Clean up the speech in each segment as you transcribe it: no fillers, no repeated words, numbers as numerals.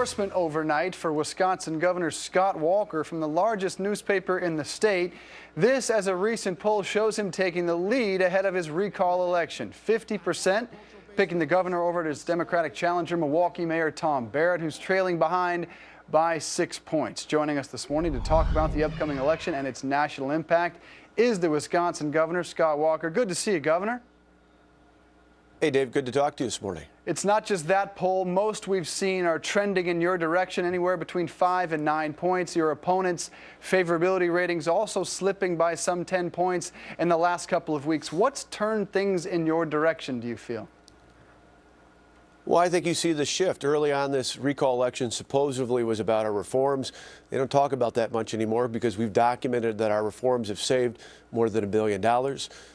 endorsement overnight for Wisconsin Governor Scott Walker from the largest newspaper in the state. This, as a recent poll shows him taking the lead ahead of his recall election. 50% picking the governor over his Democratic challenger, Milwaukee Mayor Tom Barrett, who's trailing behind by 6 points. Joining us this morning to talk about the upcoming election and its national impact is the Wisconsin Governor, Scott Walker. Good to see you, Governor. Hey, Dave, good to talk to you this morning. It's not just that poll. Most we've seen are trending in your direction, anywhere between 5 and 9 points. Your opponent's favorability ratings also slipping by some 10 points in the last couple of weeks. What's turned things in your direction, do you feel? Well, I think you see the shift. Early on, this recall election supposedly was about our reforms. They don't talk about that much anymore because we've documented that our reforms have saved more than $1 billion.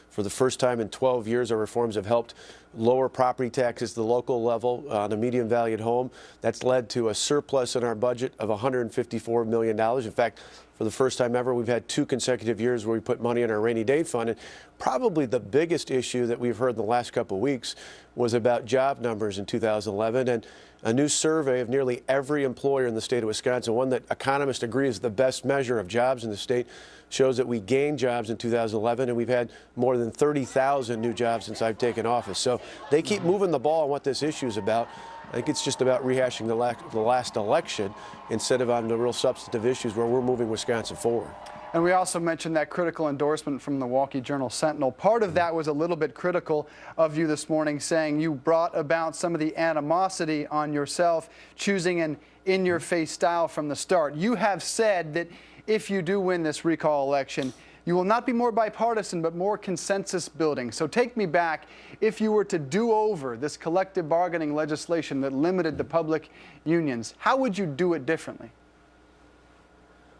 For the first time in 12 years, our reforms have helped lower property taxes at the local level on a median valued home. That's led to a surplus in our budget of $154 million. In fact, for the first time ever, we've had 2 consecutive years where we put money in our rainy day fund. And probably the biggest issue that we've heard in the last couple of weeks was about job numbers in 2011. And a new survey of nearly every employer in the state of Wisconsin, one that economists agree is the best measure of jobs in the state, shows that we gained jobs in 2011, and we've had more than 30,000 new jobs since I've taken office. So they keep moving the ball on what this issue is about. I think it's just about rehashing the last election instead of on the real substantive issues where we're moving Wisconsin forward. And we also mentioned that critical endorsement from the Milwaukee Journal-Sentinel. Part of that was a little bit critical of you this morning, saying you brought about some of the animosity on yourself, choosing an in-your-face style from the start. You have said that if you do win this recall election, you will not be more bipartisan, but more consensus building. So take me back. If you were to do over this collective bargaining legislation that limited the public unions, how would you do it differently?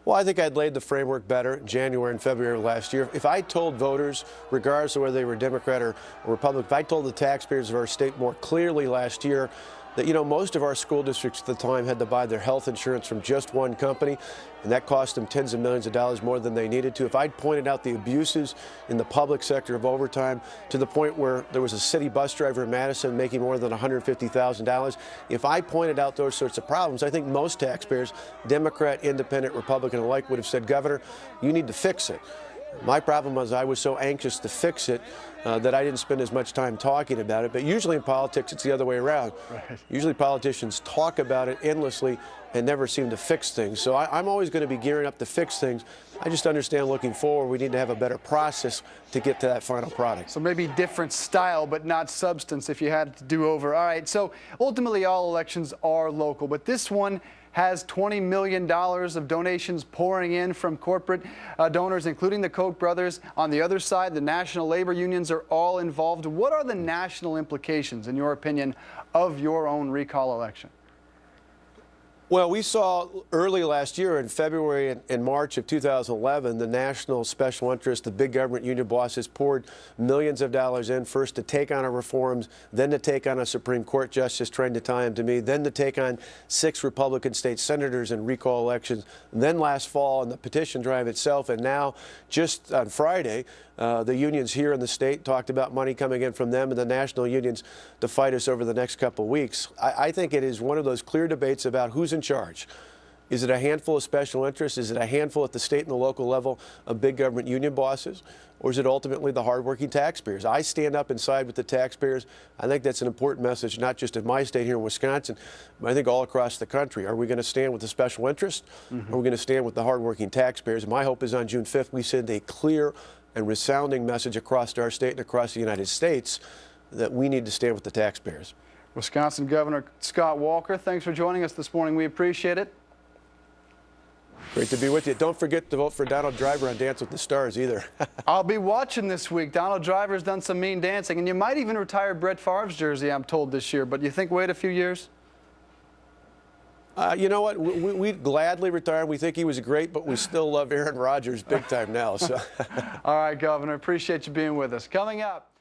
Well, I think I'd laid the framework better in January and February of last year. If I told voters, regardless of whether they were Democrat or Republican, if I told the taxpayers of our state more clearly last year that, most of our school districts at the time had to buy their health insurance from just one company, and that cost them tens of millions of dollars more than they needed to. If I'd pointed out the abuses in the public sector of overtime to the point where there was a city bus driver in Madison making more than $150,000, if I pointed out those sorts of problems, I think most taxpayers, Democrat, Independent, Republican alike, would have said, Governor, you need to fix it. My problem was I was so anxious to fix it that I didn't spend as much time talking about it. But usually in politics, it's the other way around. Right. Usually politicians talk about it endlessly and never seem to fix things. So I'm always going to be gearing up to fix things. I just understand looking forward, we need to have a better process to get to that final product. So maybe different style, but not substance if you had to do over. All right, so ultimately all elections are local, but this one has $20 million of donations pouring in from corporate donors, including the Koch brothers. On the other side, the national labor unions are all involved. What are the national implications, in your opinion, of your own recall election? Well, we saw early last year in February and March of 2011, the national special interest, the big government union bosses poured millions of dollars in, first to take on our reforms, then to take on a Supreme Court justice trying to tie him to me, then to take on 6 Republican state senators in recall elections, then last fall in the petition drive itself, and now just on Friday, the unions here in the state talked about money coming in from them and the national unions to fight us over the next couple of weeks. I think it is one of those clear debates about who's in charge. Is it a handful of special interests? Is it a handful at the state and the local level of big government union bosses? Or is it ultimately the hardworking taxpayers? I stand up and side with the taxpayers. I think that's an important message, not just in my state here in Wisconsin, but I think all across the country. Are we going to stand with the special interests? Or are we going to stand with the hardworking taxpayers? And my hope is on June 5th, we send a clear and resounding message across our state and across the United States that we need to stand with the taxpayers. Wisconsin Governor Scott Walker, thanks for joining us this morning. We appreciate it. Great to be with you. Don't forget to vote for Donald Driver on Dance with the Stars either. I'll be watching this week. Donald Driver's done some mean dancing, and you might even retire Brett Favre's jersey, I'm told, this year. But you think wait a few years? You know what? We'd gladly retire. We think he was great, but we still love Aaron Rodgers big time now. So. All right, Governor. Appreciate you being with us. Coming up.